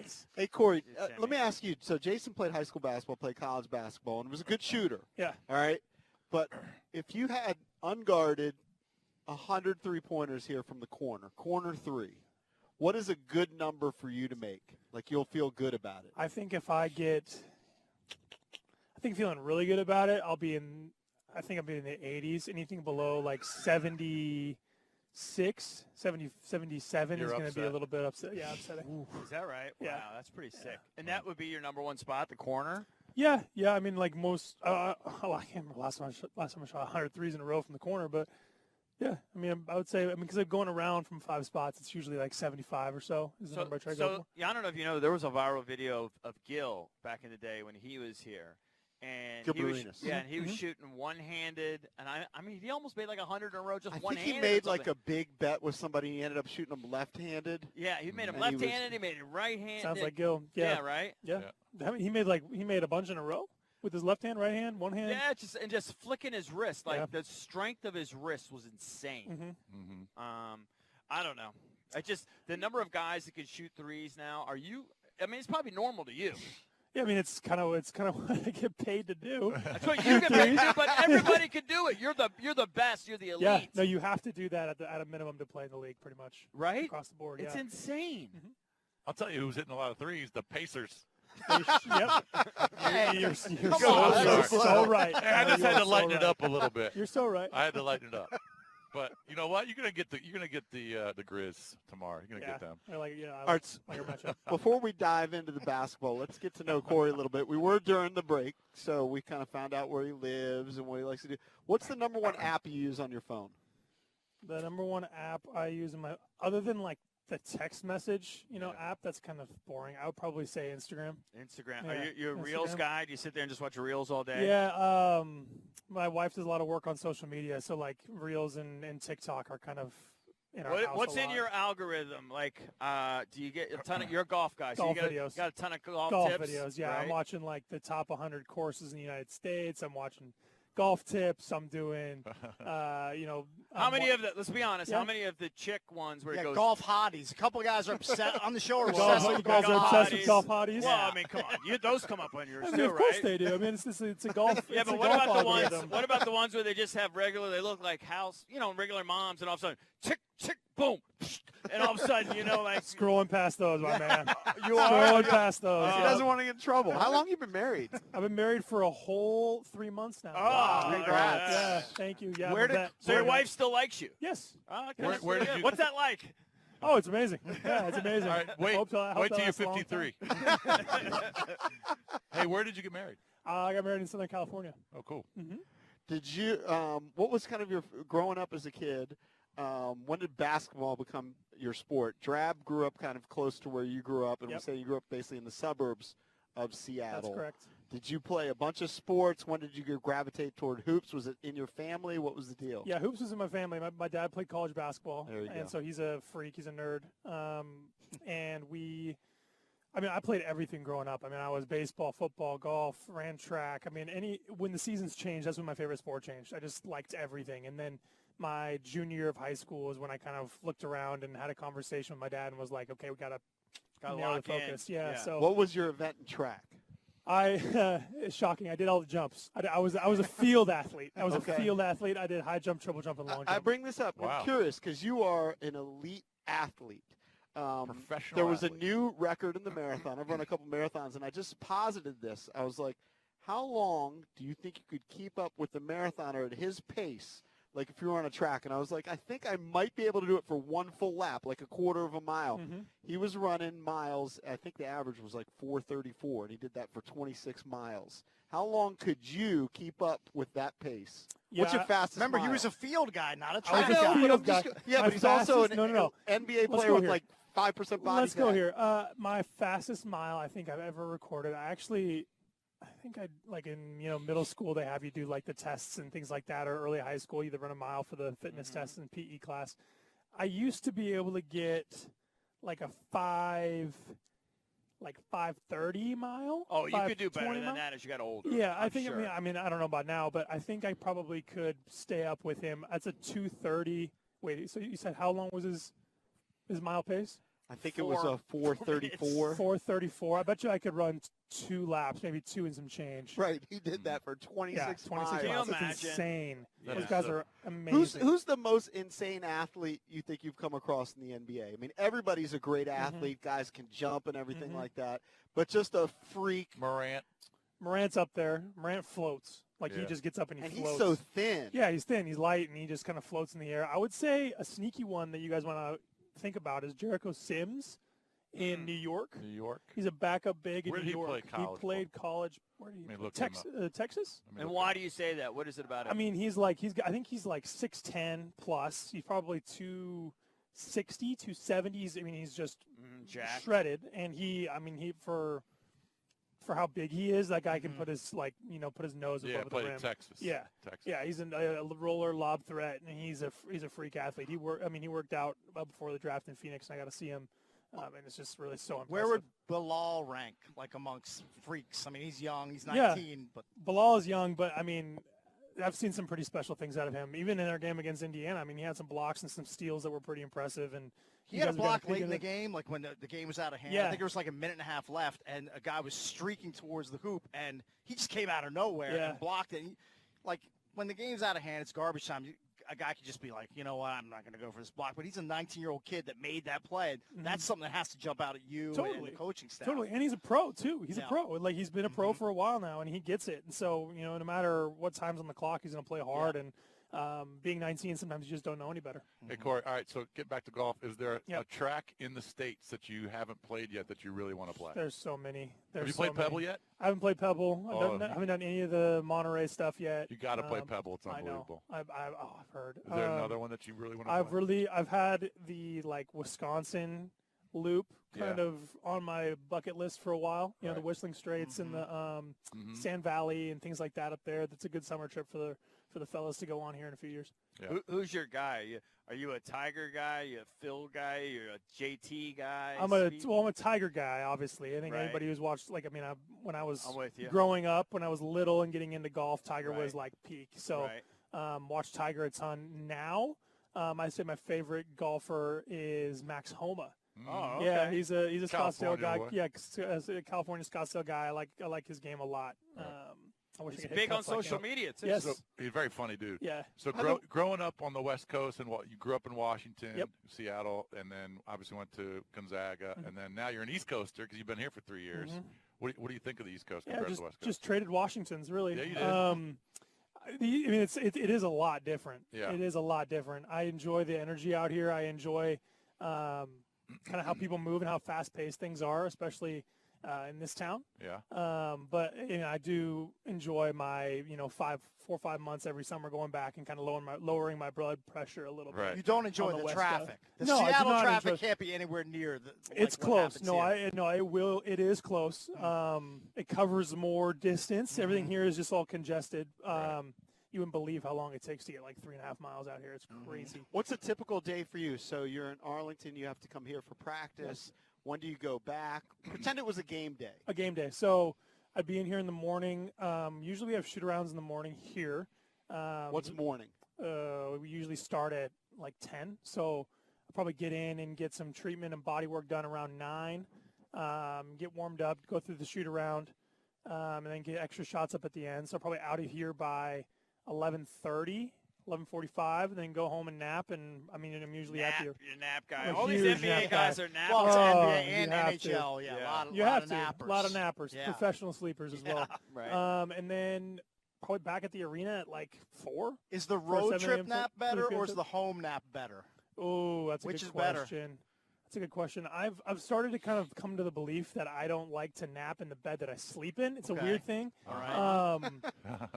Nice. Hey, Corey, let me ask you. So Jason played high school basketball, played college basketball, and was a good shooter. Yeah. All right? But if you had unguarded 100 three-pointers here from the corner three, what is a good number for you to make? Like you'll feel good about it. I think feeling really good about it, I'll be in the 80s. Anything below like 76, 70, 77 is going to be a little bit upset. Yeah, upsetting. Ooh. Is that right? Yeah. Wow, that's pretty sick. And that would be your number one spot, the corner? Yeah. I mean, like most I can't remember last time I shot 100 threes in a row from the corner, but yeah, I mean, I would say, because I'm going around from 5 spots, it's usually like 75 or so is the number I try to go for. Yeah, I don't know if you know, there was a viral video of Gil back in the day when he was here. And he was shooting one-handed, and I mean, he almost made like 100 in a row, just one-handed. I think he made like a big bet with somebody, and he ended up shooting him left-handed. Yeah, he made him left-handed, he made it right-handed. Sounds like Gil. Yeah, right? Yeah. I mean, he made a bunch in a row with his left hand, right hand, one hand. Yeah, just flicking his wrist. Like, the strength of his wrist was insane. I don't know. The number of guys that can shoot threes now, it's probably normal to you. Yeah, I mean, it's kind of what I get paid to do. That's what you get paid to do, but everybody can do it. You're the best. You're the elite. Yeah, no, you have to do that at a minimum to play in the league, pretty much. Right? Across the board, It's insane. I'll tell you who's hitting a lot of threes, the Pacers. Yep. You're so right. I just had to lighten it up a little bit. You're so right. I had to lighten it up. But you know what? You're gonna get the Grizz tomorrow. You're gonna get them. I like our matchup. Before we dive into the basketball, let's get to know Corey a little bit. We were during the break, so we kind of found out where he lives and what he likes to do. What's the number one app you use on your phone? The number one app I use other than like the text message, app, that's kind of boring. I would probably say Instagram. Instagram. Yeah, Are you a Reels guy? Do you sit there and just watch your Reels all day? Yeah. My wife does a lot of work on social media, so like Reels and TikTok are kind of in our house. What's in your algorithm? Like, do you get a ton of? You're a golf guy, so golf you videos. Got a ton of golf tips. Videos. Yeah, right? I'm watching like the top 100 courses in the United States. I'm watching golf tips. I'm doing, How many of the? Let's be honest. Yeah. How many of the chick ones where it goes golf hotties? A couple of guys are upset on the show. Are obsessed with golf hotties. Well, I mean, come on, those come up on yours too, of course they do. I mean, it's a golf. Yeah, but what about the ones? What about the ones where they just have regular? They look like regular moms, and all of a sudden, tick, tick, boom, and all of a sudden, like scrolling past those, my man. You are scrolling past those. He doesn't want to get in trouble. How long have you been married? I've been married for a whole 3 months now. Oh, congrats! Yeah, thank you. Yeah, so your wife still likes you? Yes. Where did you? What's that like? Oh, it's amazing. Yeah, it's amazing. All right, wait till you're 53. Hey, where did you get married? I got married in Southern California. Oh, cool. Mm-hmm. Did you? What was kind of your growing up as a kid? When did basketball become your sport? Drab grew up kind of close to where you grew up, and we say you grew up basically in the suburbs of Seattle. That's correct. Did you play a bunch of sports? When did you gravitate toward hoops? Was it in your family? What was the deal? Yeah, hoops was in my family. My dad played college basketball, and so he's a freak. He's a nerd. And I played everything growing up. I mean, I was baseball, football, golf, ran track. I mean, when the seasons changed, that's when my favorite sport changed. I just liked everything. And then my junior year of high school is when I kind of looked around and had a conversation with my dad and was like, okay, we got to narrow the focus. Yeah. So what was your event in track? It's shocking. I did all the jumps. I was a field athlete. I was a field athlete. I did high jump, triple jump, and long jump. I bring this up. Wow. I'm curious because you are an elite athlete. Professional. There was athlete. a new record in the marathon. I've run a couple marathons, and I just posited this. I was like, how long do you think you could keep up with the marathoner at his pace? Like if you were on a track, and I was like, I think I might be able to do it for one full lap, like a quarter of a mile. Mm-hmm. He was running miles. I think the average was like 4:34, and he did that for 26 miles. How long could you keep up with that pace? Yeah, What's your fastest Remember, mile? he was a field guy, not a I was track a guy. field guy. Yeah, My but he's also an no. NBA Let's player go with here. like 5% body Let's go fat. here. My fastest mile I think I've ever recorded. I think I like in middle school they have you do like the tests and things like that, or early high school you either run a mile for the fitness test and PE class. I used to be able to get like a 5:30 mile. Oh, you could do better than mile. that as you got older. Yeah, I think. Sure. I mean, I don't know about now, but I think I probably could stay up with him. That's a 2:30. Wait, so you said how long was his mile pace? I think it was a 4:34. 4:34. I bet you I could run 2 laps, maybe 2 and some change. Right, he did that for 26 miles. Can you miles. It's imagine? insane. Yeah. Those guys are amazing. Who's the most insane athlete you think you've come across in the NBA? I mean, everybody's a great athlete. Guys can jump and everything like that. But just a freak. Morant's up there. Morant floats. Like, he just gets up and he floats. He's so thin. Yeah, he's thin. He's light, and he just kind of floats in the air. I would say a sneaky one that you guys want to think about is Jericho Sims in New York. He's a backup big in New York. Where did he play college? He played college. Where did he? Texas. And why do you say that? What is it about him? I mean, I think he's like 6'10 plus. He's probably 260, 270s. I mean, he's just shredded. And he for how big he is, that guy can put his nose above the rim. In Texas. Yeah, he's a roller lob threat, and he's a freak athlete. He worked out before the draft in Phoenix, and I got to see him, and it's just really so impressive. Where would Bilal rank, like amongst freaks? I mean, he's young, he's 19, but Bilal is young, but I mean, I've seen some pretty special things out of him. Even in our game against Indiana, I mean, he had some blocks and some steals that were pretty impressive, and he had a block late in the game, like when the game was out of hand. Yeah. I think there was like a minute and a half left, and a guy was streaking towards the hoop, and he just came out of nowhere and blocked it. Like, when the game's out of hand, it's garbage time. A guy could just be like, you know what, I'm not going to go for this block. But he's a 19-year-old kid that made that play. That's something that has to jump out at you and the coaching staff. Totally, and he's a pro, too. He's a pro. Like, he's been a pro for a while now, and he gets it. And so, no matter what time's on the clock, he's going to play hard. And being 19, sometimes you just don't know any better. Hey, Corey, all right, so get back to golf. Is there a track in the States that you haven't played yet that you really want to play? There's so many. Have you played Pebble yet? I haven't played Pebble. I haven't done any of the Monterey stuff yet. You got to play Pebble. It's unbelievable. I know. I've heard. Is there another one that you really want to play? I've had the, Wisconsin loop kind of on my bucket list for a while. The Whistling Straits and the Sand Valley and things like that up there. That's a good summer trip for the fellas to go on here in a few years. Yeah. Who's your guy? Are you a Tiger guy? Are you a Phil guy? You're a JT guy? I'm a Tiger guy, obviously. I think anybody who's watched, when I was growing up, when I was little and getting into golf, Tiger was peak. So watch Tiger a ton. Now, I'd say my favorite golfer is Max Homa. Oh, okay. Yeah, he's a Scottsdale guy. Boy. Yeah, as a California Scottsdale guy. I like his game a lot. I wish He's I could big hit on cuts like social him. media, too. Yes. So, he's a very funny dude. Yeah. So growing up on the West Coast, and you grew up in Washington, Seattle, and then obviously went to Gonzaga, and then now you're an East Coaster because you've been here for 3 years. What do you think of the East Coast compared to the West Coast? Just traded Washington's, really. Yeah, you did. I mean, it is a lot different. Yeah. It is a lot different. I enjoy the energy out here. I enjoy kind of how people move and how fast-paced things are, especially in this town. Yeah. But I do enjoy my 4 or 5 months every summer going back and kind of lowering my blood pressure a little bit. You don't enjoy the West traffic. Coast. The No, I do Seattle not traffic enjoy- can't be anywhere near the. It's close. No, It is close. It covers more distance. Everything here is just all congested. You wouldn't believe how long it takes to get 3.5 miles out here. It's crazy. What's a typical day for you? So you're in Arlington. You have to come here for practice. When do you go back? Pretend it was a game day. A game day. So I'd be in here in the morning. Usually we have shoot-arounds in the morning here. What's morning? We usually start at 10. So I'll probably get in and get some treatment and body work done around 9. Get warmed up, go through the shoot-around, and then get extra shots up at the end. So probably out of here by 11:30. 11:45, and then go home and nap. And I'm usually at You're a nap guy. I'm a All these huge NBA nap guys guy. are nap Well, it's guys. NBA you and have to. NHL. Yeah, Yeah. a You lot have of to. nappers. A lot of nappers, Yeah. professional sleepers as well. Right. And then probably back at the arena at 4. Is the road 7 trip a.m. nap to better, or is trip? the home nap better? Oh, that's a Which good is better? question. That's a good question. I've started to kind of come to the belief that I don't like to nap in the bed that I sleep in. It's a weird thing. All right.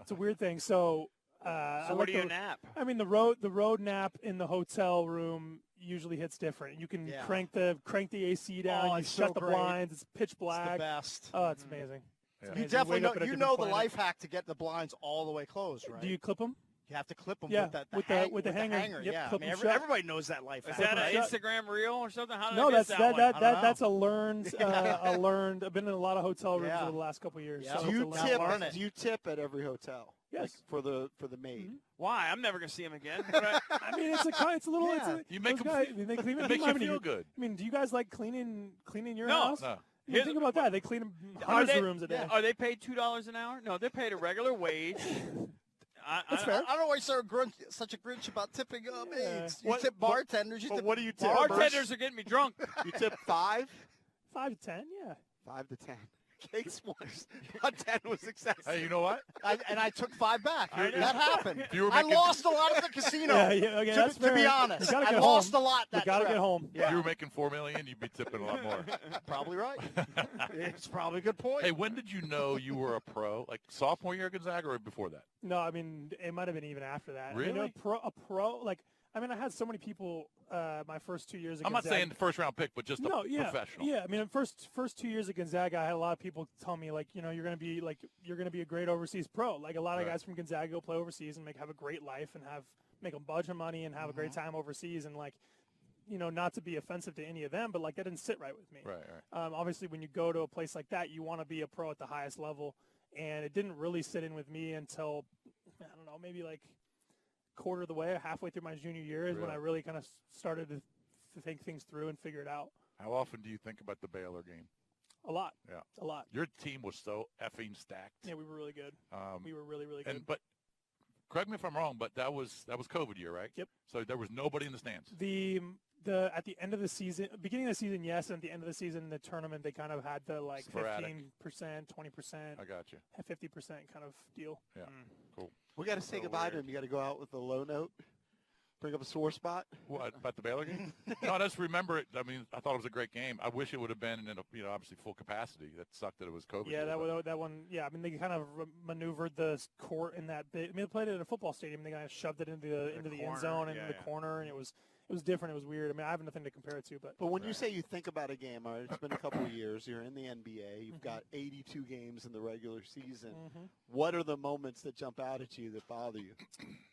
It's a weird thing. So, So where do you nap? I mean, the road nap in the hotel room usually hits different. You can crank the AC down. Oh, you it's shut so the great. blinds. It's pitch It's the black. best. Oh, it's amazing. Yeah. It's You amazing. definitely Wake know. up at a You different know the planet. life hack to get the blinds all the way closed, right? Do you clip them? You have to clip them Yeah, with that with the hanger. Yep, yeah, I clip mean, 'em shut. everybody knows that life Is hack. that an shut. Instagram reel or something? How did No, I miss that's that one? I don't know. that's a learned. I've been in a lot of hotel rooms Yeah. over the last couple of years. Yeah. So Do it's a you learned tip? lesson. Do you tip at every hotel? Yes. Like for the maid. Mm-hmm. Why? I'm never going to see him again. I mean, it's a little. Yeah. You make those them. guys, they clean It makes you feel good. I mean, do you guys like cleaning your No. house? No. I mean, think about that. They clean hundreds of rooms a day. Are they paid $2 an hour? No, they're paid a regular wage. That's fair. I don't know why you're such a Grinch about tipping maids. You What- tip bartenders. You But tip what do you tip? Bartenders are getting me drunk. You tip 5? 5 to 10, yeah. 5 to 10. Case was 10 was excessive. Hey, you know what? I took 5 back. I know. That happened. If you were I making- lost a lot at the casino. Okay, that's to fair. be honest, You gotta I get lost home. a lot that You gotta trip. get home. If you were making $4 million, you'd be tipping a lot more. Probably right. It's probably a good point. Hey, when did you know you were a pro? Like sophomore year at Gonzaga or before that? No, I mean, it might have been even after that. I mean, Really? a pro, like, I mean, I had so many people my first 2 years at I'm not Gonzaga. saying the first round pick, but just a professional. Yeah, I mean, first 2 years at Gonzaga, I had a lot of people tell me, like, you know, you're gonna be a great overseas pro. Like, a lot of Right. guys from Gonzaga go play overseas and have a great life and make a bunch of money and have a great time overseas. And, like, you know, not to be offensive to any of them, but, like, that didn't sit right with me. Right. Obviously, when you go to a place like that, you want to be a pro at the highest level, and it didn't really sit in with me until, I don't know, maybe like quarter of the way, halfway through my junior year is when Really? I really kind of started to think things through and figure it out. How often do you think about the Baylor game? A lot. Yeah. A lot. Your team was so effing stacked. Yeah, we were really good. We were really, really good. But correct me if I'm wrong, but that was COVID year, right? Yep. So there was nobody in the stands. At the end of the season, beginning of the season, yes, and at the end of the season, the tournament, they kind of had the like Sporadic. 15%, 20%, I got you. 50% kind of deal. Yeah. Cool. We got to say goodbye to him. You got to go out with a low note. Bring up a sore spot. What about the Baylor game? No, I just remember it. I mean, I thought it was a great game. I wish it would have been in obviously full capacity. That sucked that it was COVID. Yeah, year, that one. Yeah, I mean they kind of maneuvered the court in that bit. I mean they played it at a football stadium. They kind of shoved it into the end corner, zone and yeah, in the yeah. corner, and it was different. It was weird. I mean I have nothing to compare it to, But when you say you think about a game, all right, it's been a couple of years. You're in the NBA. You've got 82 games in the regular season. What are the moments that jump out at you that bother you?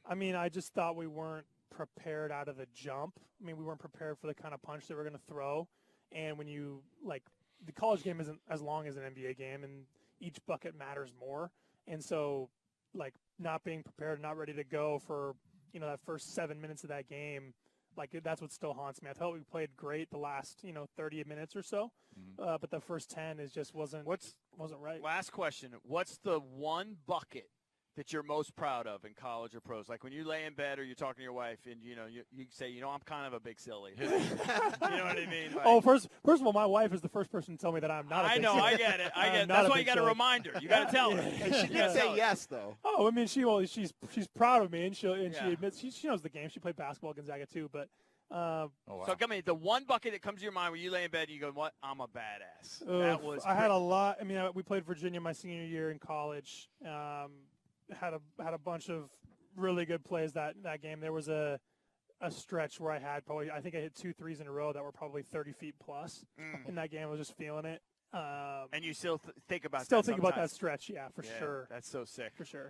I mean I just thought we weren't prepared out of the jump. I mean we weren't prepared for the kind of punch they were going to throw, and when you like the college game isn't as long as an NBA game, and each bucket matters more, and so like not being prepared, not ready to go for that first 7 minutes of that game. Like, that's what still haunts me. I thought we played great the last, 30 minutes or so, but the first 10 wasn't right. Last question. What's the one bucket that you're most proud of in college or pros? Like when you lay in bed or you're talking to your wife and, you say, I'm kind of a big silly. You know what I mean? Like, First of all, my wife is the first person to tell me that I'm not a big silly. I get it. I'm That's not why a you big got to silly. remind her. You got to tell her. And she did say yes, though. Oh, I mean, she's proud of me, and she Yeah. admits she knows the game. She played basketball at Gonzaga too, but Oh, wow. So, come in, the one bucket that comes to your mind when you lay in bed and you go, what? I'm a badass. That was I had a lot. I mean, we played Virginia my senior year in college. Had a bunch of really good plays that game. There was a stretch where I think I hit 2 threes in a row that were probably 30 feet plus in that game. I was just feeling it. And you still think about Still that think about that sometimes. stretch, yeah, for Yeah, sure. That's so sick. For sure.